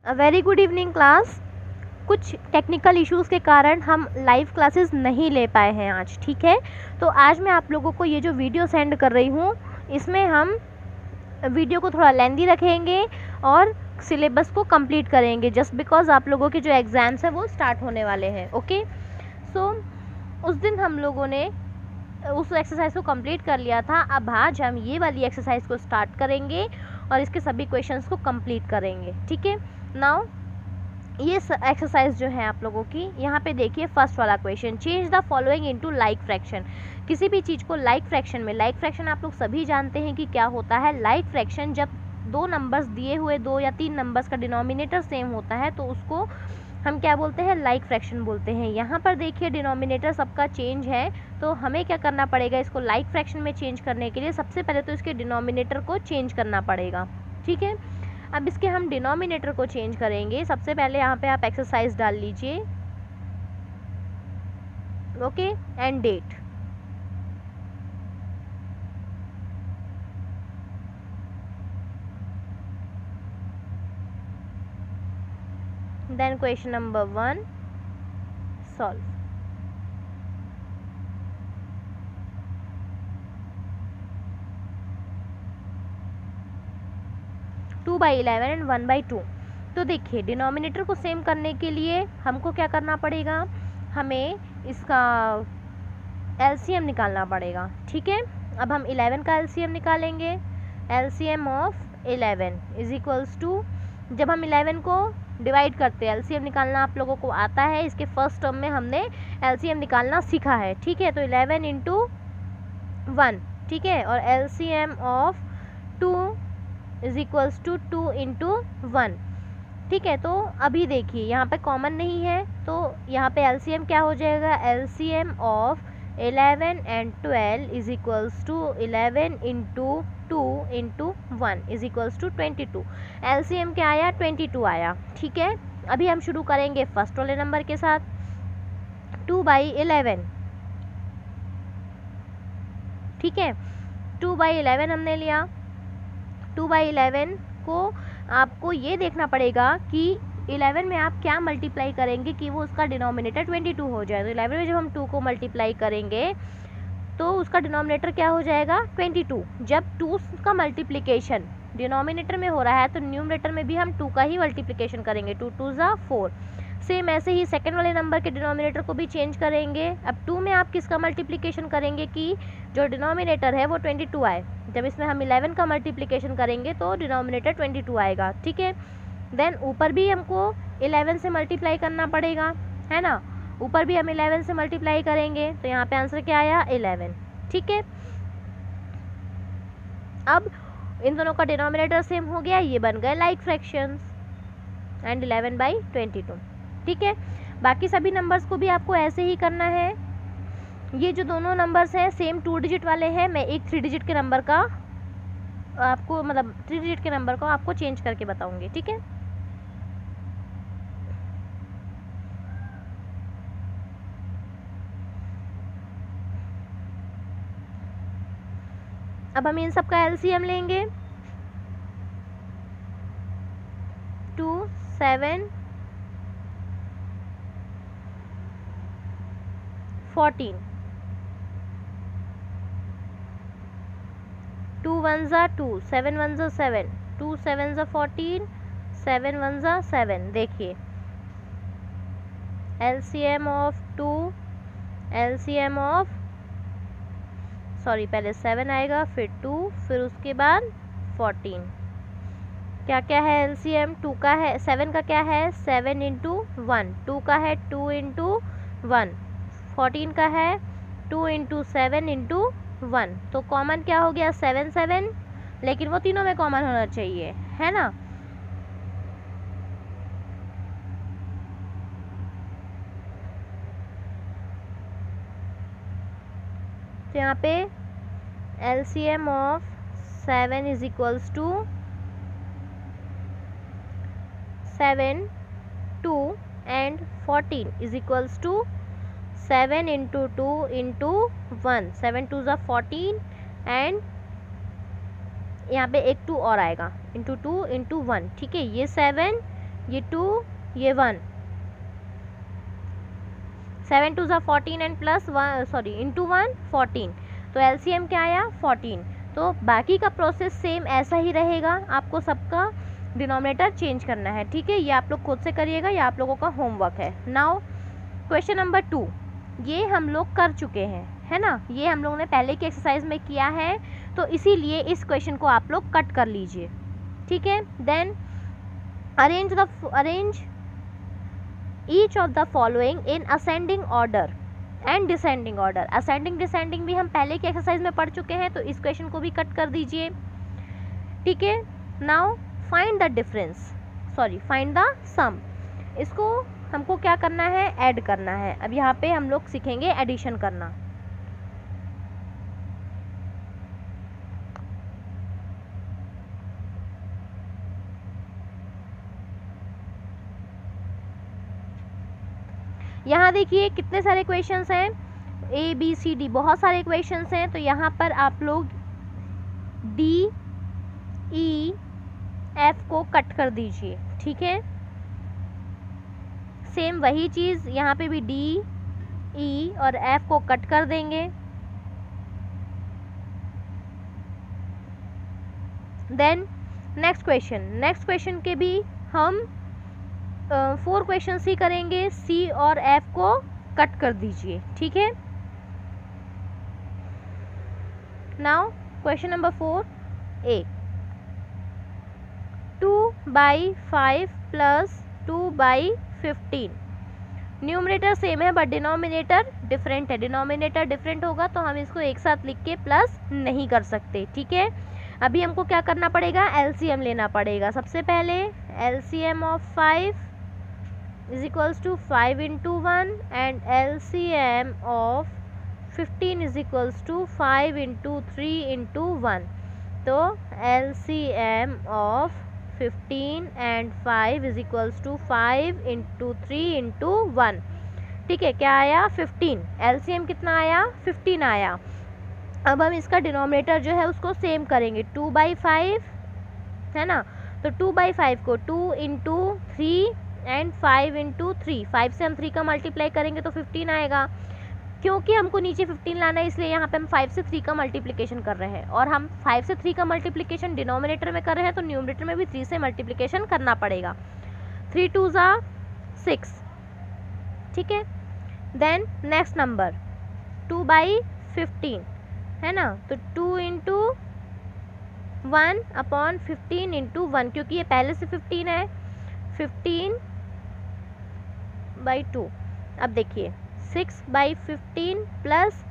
A very good evening class. कुछ technical issues के कारण हम लाइव क्लासेस नहीं ले पाए हैं आज, ठीक है। तो आज मैं आप लोगों को ये जो वीडियो सेंड कर रही हूँ, इसमें हम वीडियो को थोड़ा लेंदी रखेंगे और सिलेबस को कंप्लीट करेंगे, जस्ट बिकॉज आप लोगों के जो एग्ज़ाम्स हैं वो स्टार्ट होने वाले हैं। ओके, सो उस दिन हम लोगों ने उस एक्सरसाइज को कंप्लीट कर लिया था। अब आज हम ये वाली एक्सरसाइज को स्टार्ट करेंगे और इसके सभी क्वेश्चंस को कंप्लीट करेंगे, ठीक है। नाउ ये एक्सरसाइज जो है आप लोगों की, यहाँ पे देखिए फर्स्ट वाला question, change the following into like fraction. किसी भी चीज़ को लाइक फ्रैक्शन में, लाइक फ्रैक्शन आप लोग सभी जानते हैं कि क्या होता है। लाइक फ्रैक्शन जब दो नंबर्स दिए हुए, 2 या 3 नंबर्स का डिनोमिनेटर सेम होता है तो उसको हम क्या बोलते हैं, लाइक फ्रैक्शन बोलते हैं। यहाँ पर देखिए डिनोमिनेटर सबका चेंज है, तो हमें क्या करना पड़ेगा, इसको लाइक फ्रैक्शन में चेंज करने के लिए सबसे पहले तो इसके डिनोमिनेटर को चेंज करना पड़ेगा, ठीक है। अब इसके हम डिनोमिनेटर को चेंज करेंगे। सबसे पहले यहाँ पे आप एक्सरसाइज डाल लीजिए, okay, and date. Then question number 1 solve. Two by 11 and 1/2। तो देखिए डिनोमिनेटर को सेम करने के लिए हमको क्या करना पड़ेगा, हमें इसका एलसीएम निकालना पड़ेगा, ठीक है। अब हम 11 का एलसीएम निकालेंगे। LCM of 11 is equals to, जब हम 11 को डिवाइड करते हैं, एलसीएम निकालना आप लोगों को आता है, इसके फर्स्ट टर्म में हमने एलसीएम निकालना सीखा है, ठीक है। तो 11 इंटू 1, ठीक है, और LCM of 2 is equals to 2 into 1, ठीक है। तो अभी देखिए यहाँ पे कॉमन नहीं है, तो यहाँ पे एलसीएम क्या हो जाएगा, LCM of 11 and 12 is equals to 11 into 2 into 1 is equals to 22। LCM क्या आया, 22 आया, ठीक है। अभी हम शुरू करेंगे फर्स्ट वाले नंबर के साथ। 2/11, ठीक है। 2/11 हमने लिया। 2/11 को आपको ये देखना पड़ेगा कि 11 में आप क्या मल्टीप्लाई करेंगे कि वो उसका डिनोमिनेटर 22 हो जाए। तो 11 में जब हम 2 को मल्टीप्लाई करेंगे तो उसका डिनोमिनेटर क्या हो जाएगा, 22। जब 2 का मल्टीप्लिकेशन डिनोमिनेटर में हो रहा है तो न्यूमरेटर में भी हम 2 का ही मल्टीप्लिकेशन करेंगे, 2 2 ज़ा 4। सेम ऐसे ही सेकंड वाले नंबर के डिनोमिनेटर को भी चेंज करेंगे। अब 2 में आप किसका मल्टीप्लिकेशन करेंगे कि जो डिनोमिनेटर है वो 22 आए। जब इसमें हम 11 का मल्टीप्लिकेशन करेंगे तो डिनोमिनेटर 22 आएगा, ठीक है। देन ऊपर भी हमको 11 से मल्टीप्लाई करना पड़ेगा, है ना। ऊपर भी हम 11 से मल्टीप्लाई करेंगे, तो यहाँ पे आंसर क्या आया, 11, ठीक है। अब इन दोनों का डिनोमिनेटर सेम हो गया, ये बन गए लाइक फ्रैक्शंस, एंड 11/22, ठीक है। बाकी सभी नंबर्स को भी आपको ऐसे ही करना है। ये जो दोनों नंबर्स हैं सेम 2 डिजिट वाले हैं, मैं एक 3 डिजिट के नंबर का आपको, मतलब 3 डिजिट के नंबर को आपको चेंज करके बताऊंगी, ठीक है। अब हम इन सब का एलसीएम लेंगे। 2 7 14, 2 1 ज़ा 2, 7 1 ज़ा 7, 2 7 ज़ा 14, 7 1 ज़ा 7। देखिए LCM of 2, LCM of, sorry पहले 7 आएगा, फिर 2, फिर उसके बाद 14। क्या क्या है एलसीएम, 2 का है, 7 का क्या है, 7 इंटू 1, 2 का है 2 इंटू 1, 14 का है 2 इंटू 7 इंटू 1। तो कॉमन क्या हो गया, 7 7, लेकिन वो तीनों में कॉमन होना चाहिए, है ना। तो यहाँ पे LCM of 7 is equals to 7, 2 and 14 is equals to 7 into 2 into 1, 7 2 ज़ा 14, एंड यहाँ पे एक 2 और आएगा, इंटू 2 इंटू 1, ठीक है। ये 7, ये 2, ये 1, 7 2 ज़ा 14 एंड प्लस 1 सॉरी इंटू 1 14, तो एलसीएम क्या आया 14। तो बाकी का प्रोसेस सेम ऐसा ही रहेगा, आपको सबका डिनोमिनेटर चेंज करना है, ठीक है। ये आप लोग खुद से करिएगा, ये आप लोगों का होमवर्क है। नाउ क्वेश्चन नंबर 2, ये हम लोग कर चुके हैं, है ना, ये हम लोगों ने पहले की एक्सरसाइज में किया है, तो इसीलिए इस क्वेश्चन को आप लोग कट कर लीजिए, ठीक है। Then arrange each of the following in ascending order and descending order. Ascending descending भी हम पहले की एक्सरसाइज में पढ़ चुके हैं, तो इस क्वेश्चन को भी कट कर दीजिए, ठीक है। Now find the difference, sorry find the sum. इसको हमको क्या करना है, ऐड करना है। अब यहाँ पे हम लोग सीखेंगे एडिशन करना। यहाँ देखिए कितने सारे क्वेश्चंस हैं, ए बी सी डी, बहुत सारे क्वेश्चंस हैं। तो यहाँ पर आप लोग डी ई एफ को कट कर दीजिए, ठीक है। सेम वही चीज़ यहाँ पे भी डी ई और एफ को कट कर देंगे। देन नेक्स्ट क्वेश्चन के भी हम 4 क्वेश्चन ही करेंगे, सी और एफ को कट कर दीजिए, ठीक है। नाउ क्वेश्चन नंबर 4 ए, 2/5 प्लस 2/15। न्यूमरेटर सेम है बट डिनोमिनेटर डिफरेंट है। डिनोमिनेटर डिफरेंट होगा तो हम इसको एक साथ लिख के प्लस नहीं कर सकते, ठीक है। अभी हमको क्या करना पड़ेगा, एलसीएम लेना पड़ेगा। सबसे पहले LCM of 5 is equals to 5 into 1 and LCM of 15 is equals to 5 into 3 into 1। तो LCM of 15 and 5 is equals to 5 into 3 into 1, ठीक है। क्या आया 15, एलसीएम कितना आया 15 आया। अब हम इसका डिनोमिनेटर जो है उसको सेम करेंगे, 2/5 है ना, तो 2/5 को 2 इंटू 3 एंड 5 इंटू 3, 5 से हम 3 का मल्टीप्लाई करेंगे तो 15 आएगा। क्योंकि हमको नीचे 15 लाना है इसलिए यहाँ पे हम 5 से 3 का मल्टीप्लिकेशन कर रहे हैं, और हम 5 से 3 का मल्टीप्लिकेशन डिनोमिनेटर में कर रहे हैं तो न्यूमरेटर में भी 3 से मल्टीप्लिकेशन करना पड़ेगा। 3 2 ज़ा 6, ठीक है। देन नेक्स्ट नंबर 2/15 है ना, तो 2 इंटू 1 अपॉन 15 इंटू 1, क्योंकि ये पहले से 15 है, 15/2। अब देखिए 6/15 प्लस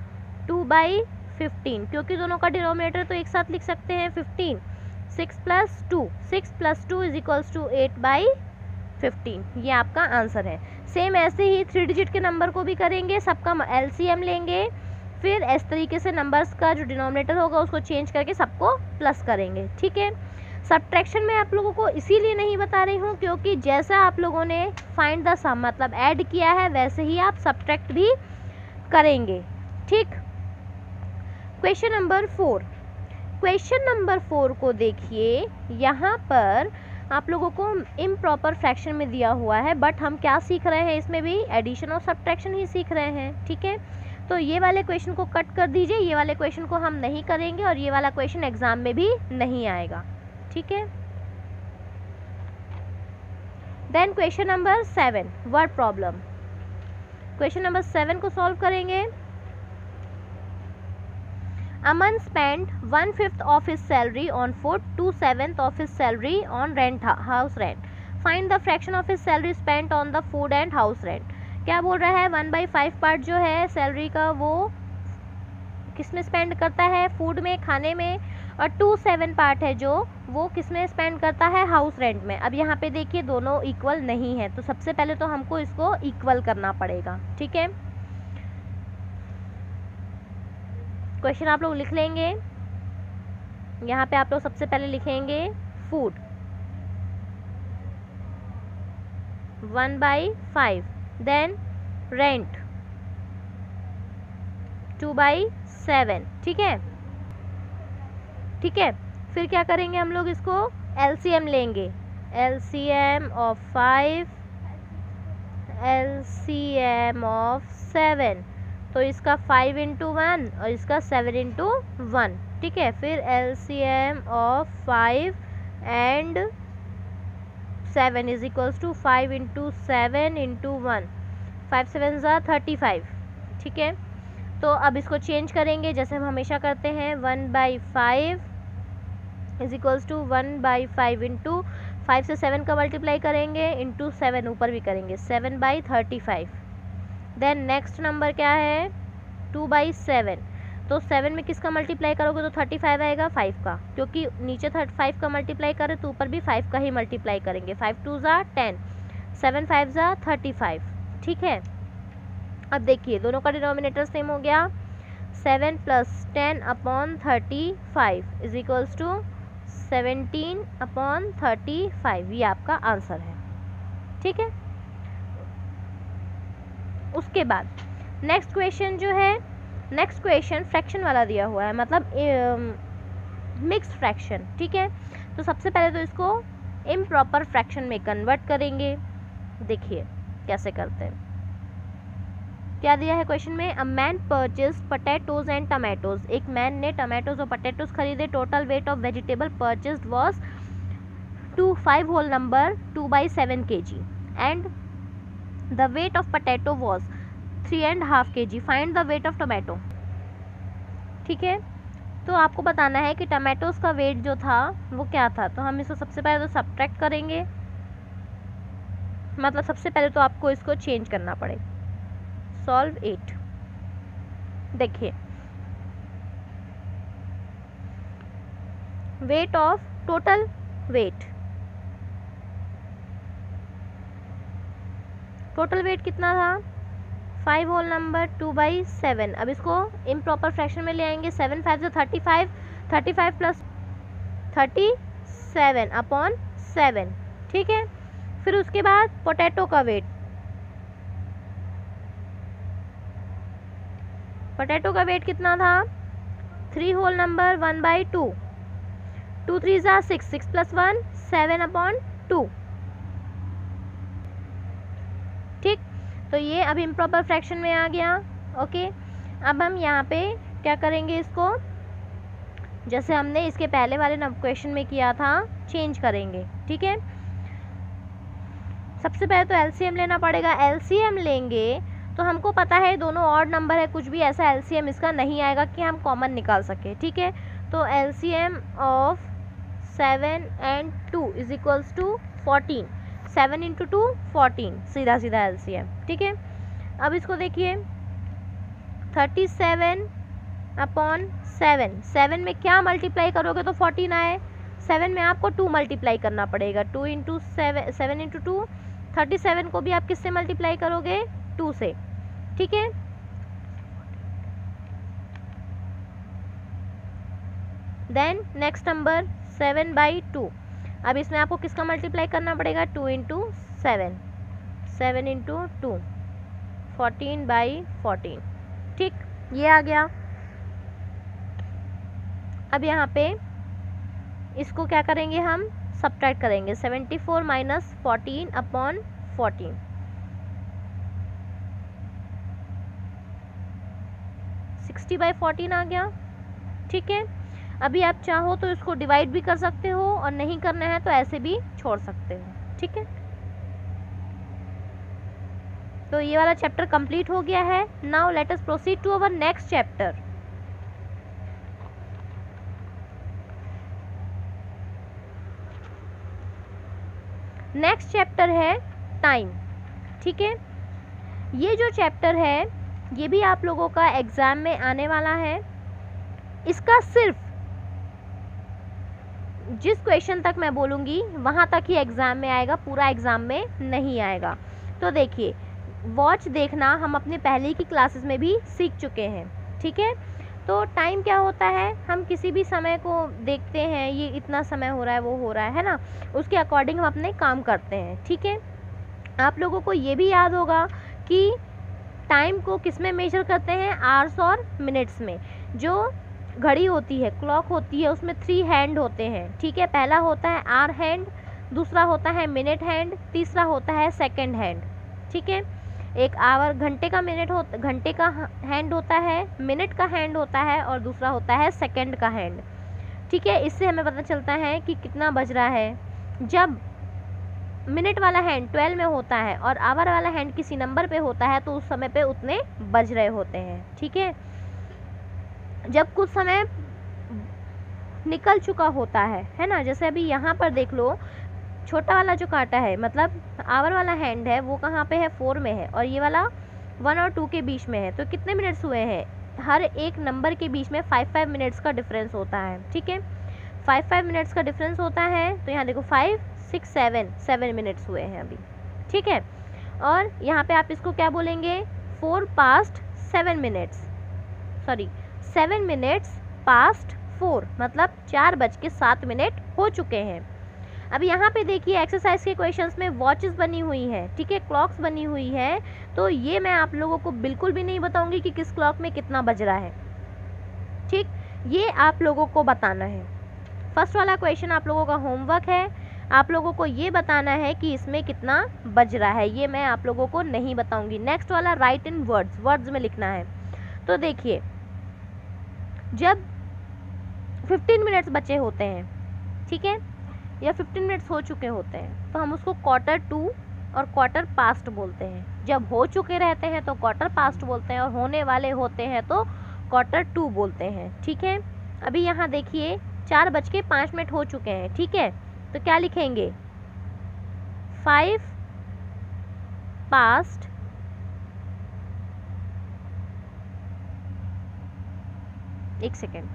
2/15, क्योंकि दोनों का डिनोमिनेटर तो एक साथ लिख सकते हैं 15, 6 प्लस 2 इज इक्वल्स टू 8/15। ये आपका आंसर है। सेम ऐसे ही 3 डिजिट के नंबर को भी करेंगे, सबका एलसीएम लेंगे, फिर इस तरीके से नंबर्स का जो डिनोमिनेटर होगा उसको चेंज करके सबको प्लस करेंगे, ठीक है। सब्ट्रैक्शन में आप लोगों को इसीलिए नहीं बता रही हूँ क्योंकि जैसा आप लोगों ने फाइंड द सम मतलब ऐड किया है वैसे ही आप सब्ट्रैक्ट भी करेंगे, ठीक। क्वेश्चन नंबर 4 को देखिए, यहाँ पर आप लोगों को इम्प्रॉपर फ्रैक्शन में दिया हुआ है, बट हम क्या सीख रहे हैं, इसमें भी एडिशन और सब्ट्रैक्शन ही सीख रहे हैं, ठीक है। तो ये वाले क्वेश्चन को कट कर दीजिए, ये वाले क्वेश्चन को हम नहीं करेंगे और ये वाला क्वेश्चन एग्जाम में भी नहीं आएगा, ठीक है। Then question number 7 word problem. Question number 7 को सॉल्व करेंगे। Aman spent 1/5 of his salary on food, 2/7 of his salary on house rent. Find the fraction of his salary spent on the food and house rent. क्या बोल रहा है, 1/5 part जो है salary का वो किस में स्पेंड करता है, फूड में, खाने में, और 2/7 पार्ट है जो वो किस में स्पेंड करता है, हाउस रेंट में। अब यहाँ पे देखिए दोनों इक्वल नहीं है, तो सबसे पहले तो हमको इसको इक्वल करना पड़ेगा, ठीक है। क्वेश्चन आप लोग लिख लेंगे, यहाँ पे आप लोग सबसे पहले लिखेंगे फूड 1/5, देन रेंट 2/7, ठीक है, ठीक है। फिर क्या करेंगे हम लोग, इसको एलसीएम लेंगे, LCM of 5, LCM of 7, तो इसका 5 इंटू 1 और इसका 7 इंटू 1, ठीक है। फिर LCM of 5 and 7 is equals to 5 into 7 into 1, 5 7 ज़ा 35, ठीक है। तो अब इसको चेंज करेंगे जैसे हम हमेशा करते हैं, 1/5 इज इक्वल्स टू 1/5 इंटू 5 से 7 का मल्टीप्लाई करेंगे इंटू 7 ऊपर भी करेंगे, 7/35। देन नेक्स्ट नंबर क्या है, 2/7, तो 7 में किसका मल्टीप्लाई करोगे तो 35 आएगा, 5 का, क्योंकि नीचे 5 का मल्टीप्लाई करें तो ऊपर भी 5 का ही मल्टीप्लाई करेंगे, 5 2 ज़ा 10, 7 5 ज़ा 35, ठीक है। अब देखिए दोनों का डिनोमिनेटर सेम हो गया, 7 + 10/35 इज इक्वल्स टू 17/35, ये आपका आंसर है, ठीक है। उसके बाद नेक्स्ट क्वेश्चन जो है, नेक्स्ट क्वेश्चन फ्रैक्शन वाला दिया हुआ है, मतलब मिक्स्ड फ्रैक्शन, ठीक है। तो सबसे पहले तो इसको इम्प्रॉपर फ्रैक्शन में कन्वर्ट करेंगे, देखिए कैसे करते हैं। क्या दिया है क्वेश्चन में, a man purchase potatoes and tomatoes, एक मैन ने टमाटोज और पोटैटोज खरीदे, total weight of vegetable purchased was 5 whole number 2/7 kg and the weight of potato was 3.5 kg, find the weight of tomato, ठीक है। तो आपको बताना है कि टमाटोज का वेट जो था वो क्या था, तो हम इसको सबसे पहले तो सब्ट्रैक्ट करेंगे, मतलब सबसे पहले तो आपको इसको चेंज करना पड़ेगा। सॉल्व 8, देखिए weight of total weight, total weight कितना था 5 होल नंबर 2/7। अब इसको इम्प्रॉपर फ्रैक्शन में ले आएंगे, 7 5 ज़ा 35, 35 + 37/7, ठीक है। फिर उसके बाद पोटैटो का वेट, पोटैटो का वेट कितना था 3 होल नंबर 1/2, 2 3 ज़ा 6, 6 + 1 7/2, ठीक। तो ये अब इम्प्रॉपर फ्रैक्शन में आ गया, ओके। अब हम यहाँ पे क्या करेंगे, इसको जैसे हमने इसके पहले वाले क्वेश्चन में किया था चेंज करेंगे, ठीक है। सबसे पहले तो एलसीएम लेना पड़ेगा, एलसीएम लेंगे तो हमको पता है दोनों ऑड नंबर है, कुछ भी ऐसा एलसीएम इसका नहीं आएगा कि हम कॉमन निकाल सके, ठीक है। तो LCM of 7 and 2 is equals to 14, 7 × 2 14, सीधा सीधा एलसीएम, ठीक है। अब इसको देखिए 37/7, 7 में क्या मल्टीप्लाई करोगे तो 14 आए, 7 में आपको 2 मल्टीप्लाई करना पड़ेगा, 2 × 7, 7 × 2, 37 को भी आप किससे मल्टीप्लाई करोगे 2 से, ठीक है। देन नेक्स्ट नंबर 7/2, अब इसमें आपको किसका मल्टीप्लाई करना पड़ेगा 2 × 7, 7 × 2, 14/14, ठीक, ये आ गया। अब यहाँ पे इसको क्या करेंगे, हम सब्ट्रैक्ट करेंगे, 74 - 14/14, 60/14 आ गया, ठीक है। अभी आप चाहो तो इसको डिवाइड भी कर सकते हो और नहीं करना है तो ऐसे भी छोड़ सकते हो, ठीक है। तो ये वाला चैप्टर कंप्लीट हो गया है। Now let us proceed to our next chapter. Next chapter है टाइम, ठीक है। ये जो चैप्टर है ये भी आप लोगों का एग्जाम में आने वाला है। इसका सिर्फ जिस क्वेश्चन तक मैं बोलूँगी वहाँ तक ही एग्ज़ाम में आएगा, पूरा एग्ज़ाम में नहीं आएगा। तो देखिए वॉच देखना हम अपने पहले की क्लासेस में भी सीख चुके हैं, ठीक है। तो टाइम क्या होता है, हम किसी भी समय को देखते हैं, ये इतना समय हो रहा है, वो हो रहा है ना, उसके अकॉर्डिंग हम अपने काम करते हैं, ठीक है। आप लोगों को ये भी याद होगा कि टाइम को किस में मेजर करते हैं, आवर्स और मिनट्स में। जो घड़ी होती है, क्लॉक होती है, उसमें 3 हैंड होते हैं, ठीक है। पहला होता है आवर हैंड, दूसरा होता है मिनट हैंड, तीसरा होता है सेकंड हैंड। ठीक है, एक आवर घंटे का हैंड होता है, मिनट का हैंड होता है और दूसरा होता है सेकंड का हैंड। ठीक है, इससे हमें पता चलता है कि कितना बज रहा है। जब मिनट वाला हैंड 12 में होता है और आवर वाला हैंड किसी नंबर पे होता है तो उस समय पे उतने बज रहे होते हैं। ठीक है, जब कुछ समय निकल चुका होता है ना, जैसे अभी यहाँ पर देख लो, छोटा वाला जो कांटा है मतलब आवर वाला हैंड है वो कहाँ पे है, 4 में है, और ये वाला 1 और 2 के बीच में है। तो कितने मिनट्स हुए हैं, हर एक नंबर के बीच में 5-5 मिनट्स का डिफरेंस होता है। ठीक है, 5-5 मिनट्स का डिफरेंस होता है। तो यहाँ देखो 5, 6, 7 मिनट्स हुए हैं अभी। ठीक है, और यहाँ पे आप इसको क्या बोलेंगे, 4 past 7 minutes, sorry 7 minutes past 4, मतलब 4:07 हो चुके हैं। अब यहाँ पे देखिए एक्सरसाइज के क्वेश्चंस में वॉचेस बनी हुई है, ठीक है, क्लॉक्स बनी हुई है। तो ये मैं आप लोगों को बिल्कुल भी नहीं बताऊंगी कि किस क्लॉक में कितना बज रहा है। ठीक, ये आप लोगों को बताना है। फर्स्ट वाला क्वेश्चन आप लोगों का होमवर्क है, आप लोगों को ये बताना है कि इसमें कितना बज रहा है, ये मैं आप लोगों को नहीं बताऊंगी। नेक्स्ट वाला राइट इन वर्ड्स में लिखना है। तो देखिए जब 15 मिनट्स बचे होते हैं, ठीक है, या 15 मिनट्स हो चुके होते हैं, तो हम उसको क्वार्टर टू और क्वार्टर पास्ट बोलते हैं। जब हो चुके रहते हैं तो क्वार्टर पास्ट बोलते हैं और होने वाले होते हैं तो क्वार्टर टू बोलते हैं। ठीक है, अभी यहाँ देखिए 4:05 हो चुके हैं। ठीक है, तो क्या लिखेंगे, 5 पास्ट 1 सेकेंड,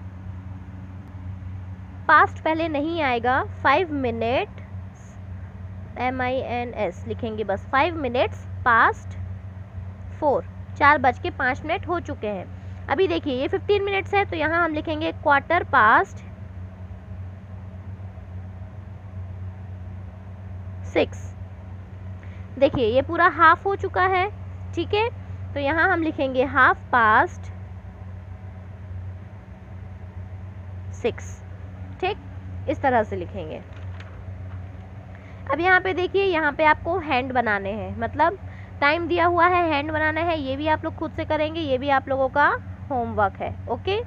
पास्ट पहले नहीं आएगा, 5 मिनट MINS लिखेंगे बस, 5 मिनट्स पास्ट 4, 4:05 हो चुके हैं। अभी देखिए ये 15 मिनट्स है तो यहाँ हम लिखेंगे क्वार्टर पास्ट 6। देखिए ये पूरा हाफ हो चुका है। ठीक है, तो यहाँ हम लिखेंगे हाफ पास्ट 6। ठीक, इस तरह से लिखेंगे। अब यहाँ पे देखिए, यहाँ पे आपको हैंड बनाने हैं, मतलब टाइम दिया हुआ है, हैंड बनाना है। ये भी आप लोग खुद से करेंगे, ये भी आप लोगों का होमवर्क है। ओके,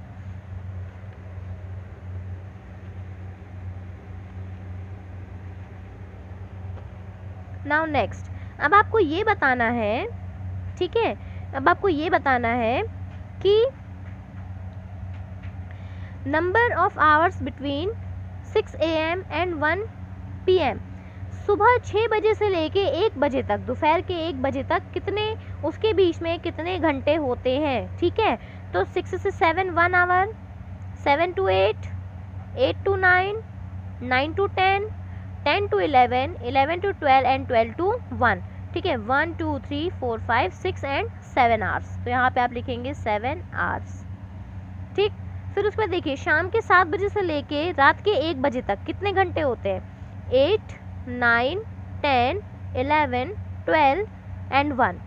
नाउ नेक्स्ट, अब आपको ये बताना है, ठीक है, अब आपको ये बताना है कि number of hours between 6 AM and 1 PM, सुबह 6 बजे से लेके 1 बजे तक, दोपहर के 1 बजे तक कितने, उसके बीच में कितने घंटे होते हैं। ठीक है, तो 6 से 7 1 our, 7 to 8, 8 to 9, 9 to 10, 10 to 11, 11 to 12 and 12 to 1। ठीक है, 1 2 3 4 5 6 एंड 7 आवर्स। तो यहाँ पे आप लिखेंगे 7 आवर्स। ठीक, फिर उसमें देखिए शाम के 7 बजे से लेके रात के 1 बजे तक कितने घंटे होते हैं, 8 9 10 11 12 एंड 1,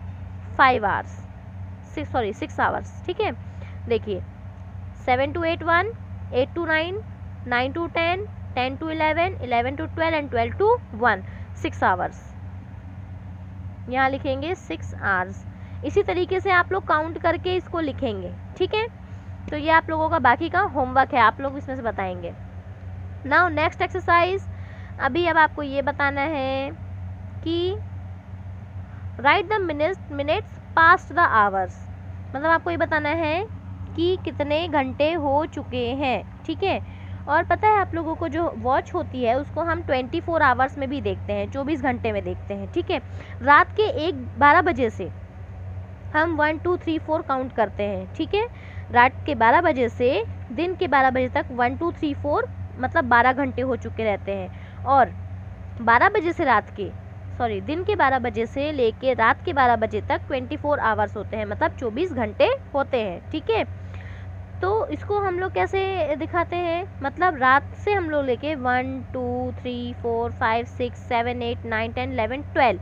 5 आवर्स, 6 आवर्स। ठीक है, देखिए 7 to 8 1, 8 to 9, 9 to 10, 10 to 11, 11 to 12 and 12 to 1, 6 hours. यहाँ लिखेंगे 6 आवर्स। इसी तरीके से आप लोग काउंट करके इसको लिखेंगे। ठीक है, तो ये आप लोगों का बाकी का होमवर्क है, आप लोग इसमें से बताएंगे। नाउ नेक्स्ट एक्सरसाइज, अब आपको ये बताना है कि right the minutes past the hours, मतलब आपको ये बताना है कि कितने घंटे हो चुके हैं। ठीक है, और पता है आप लोगों को जो वॉच होती है उसको हम 24 आवर्स में भी देखते हैं, 24 घंटे में देखते हैं। ठीक है, रात के 12 बजे से हम 1 2 3 4 काउंट करते हैं। ठीक है, रात के 12 बजे से दिन के 12 बजे तक 1 2 3 4 मतलब 12 घंटे हो चुके रहते हैं। और 12 बजे से दिन के 12 बजे से लेके रात के 12 बजे तक 24 आवर्स होते हैं, मतलब 24 घंटे होते हैं। ठीक है, तो इसको हम लोग कैसे दिखाते हैं, मतलब रात से हम लोग लेके 1 2 3 4 5 6 7 8 9 10 11 12,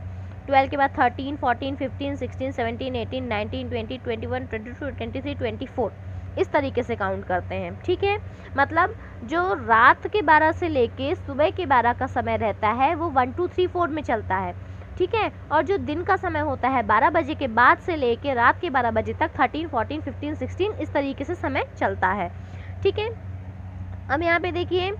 12 के बाद 13 14 15 16 17 18 19 20 21 22 23 24, इस तरीके से काउंट करते हैं, ठीक है। मतलब जो रात के 12 से लेके सुबह के 12 का समय रहता है वो 1 2 3 4 में चलता है, ठीक है। और जो दिन का समय होता है 12 बजे के बाद से लेके रात के 12 बजे तक 13 14 15 16 इस तरीके से समय चलता है, ठीक है। अब यहाँ पे देखिए,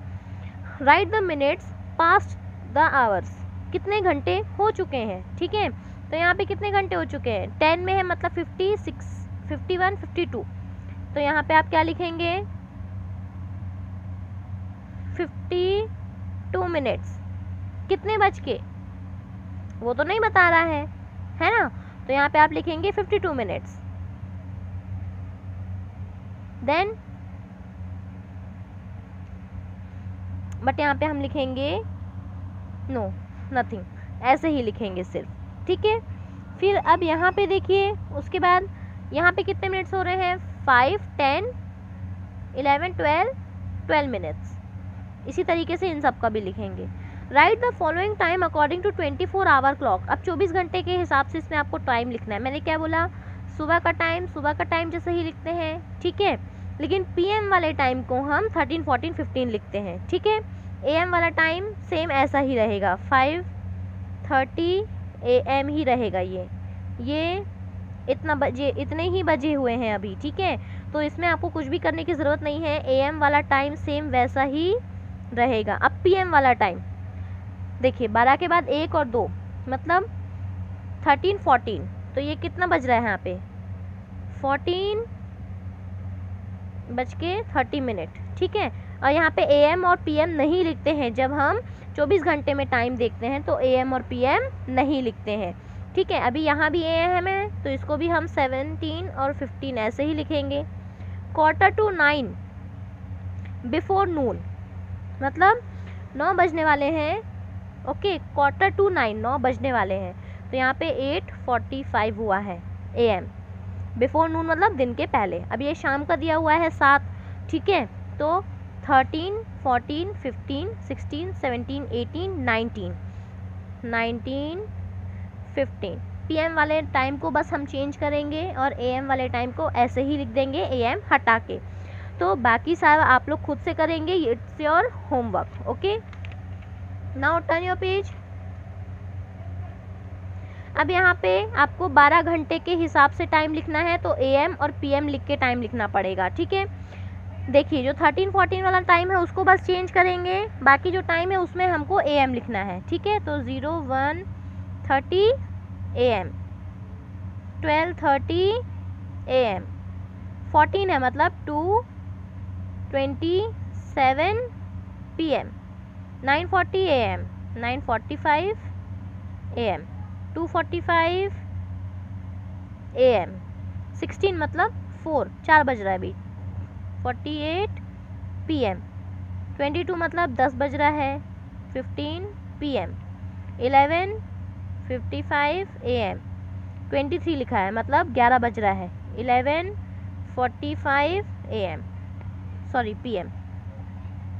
right the minutes past the hours, कितने घंटे हो चुके हैं, ठीक है। तो यहाँ पे कितने घंटे हो चुके हैं, 10 में है मतलब 56 51 52। तो यहाँ पे आप क्या लिखेंगे, 52 मिनट्स। कितने बज के, वो तो नहीं बता रहा है ना। तो यहाँ पे आप लिखेंगे 52 मिनट्स। देन बट यहाँ पे हम लिखेंगे नो नथिंग, ऐसे ही लिखेंगे सिर्फ, ठीक है। फिर अब यहाँ पे देखिए, उसके बाद यहाँ पे कितने मिनट्स हो रहे हैं, 5 10 11 12 मिनट्स। इसी तरीके से इन सब का भी लिखेंगे। Write the following time according to 24 hour clock. अब 24 घंटे के हिसाब से इसमें आपको टाइम लिखना है। मैंने क्या बोला, सुबह का टाइम जैसे ही लिखते हैं, ठीक है। लेकिन पीएम वाले टाइम को हम 13 14 15 लिखते हैं, ठीक है। एएम वाला टाइम सेम ऐसा ही रहेगा, 5:30 AM ही रहेगा। ये इतने ही बजे हुए हैं अभी, ठीक है। तो इसमें आपको कुछ भी करने की ज़रूरत नहीं है, एएम वाला टाइम सेम वैसा ही रहेगा। अब पीएम वाला टाइम देखिए, 12 के बाद 1 और 2 मतलब 13 14। तो ये कितना बज रहा है यहाँ पे, 14:30, ठीक है। और यहाँ पे एएम और पीएम नहीं लिखते हैं, जब हम 24 घंटे में टाइम देखते हैं तो एएम और पीएम नहीं लिखते हैं, ठीक है। अभी यहाँ भी एएम है तो इसको भी हम 17 और 15 ऐसे ही लिखेंगे। 8:45 बिफोर नून, मतलब 9 बजने वाले हैं, ओके। 8:45 9 बजने वाले हैं, तो यहाँ पे 8:45 हुआ है एएम। बिफोर नून मतलब दिन के पहले। अब ये शाम का दिया हुआ है 7, ठीक है। तो 13 14 15 16 17 18 19 15। पीएम वाले टाइम को बस हम चेंज करेंगे और एएम वाले टाइम को ऐसे ही लिख देंगे, एएम हटा के। तो बाकी सारा आप लोग खुद से करेंगे, it's your homework, okay. Now turn your page. अब यहाँ पे आपको 12 घंटे के हिसाब से टाइम लिखना है, तो एएम और पीएम लिख के टाइम लिखना पड़ेगा, ठीक है। देखिए, जो 13 14 वाला टाइम है उसको बस चेंज करेंगे, बाकी जो टाइम है उसमें हमको एएम लिखना है, ठीक है। तो 01:30 AM, 12:30 AM, 14 है मतलब 2:27 PM, 9:40 AM, 9:45 AM, 2:45 AM, 16 मतलब 4 बज रहा है अभी, 48 PM, 22 मतलब 10 बज रहा है, 15 PM, 11:55 AM, 23 लिखा है मतलब 11 बज रहा है, 11:45 AM, सॉरी PM,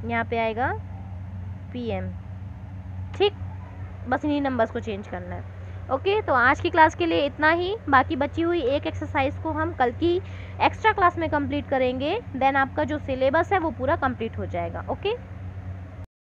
यहाँ पे आएगा PM, ठीक। बस इन्हीं नंबर्स को चेंज करना है, ओके। तो आज की क्लास के लिए इतना ही। बाकी बची हुई एक एक्सरसाइज को हम कल की एक्स्ट्रा क्लास में कंप्लीट करेंगे, देन आपका जो सिलेबस है वो पूरा कंप्लीट हो जाएगा, ओके।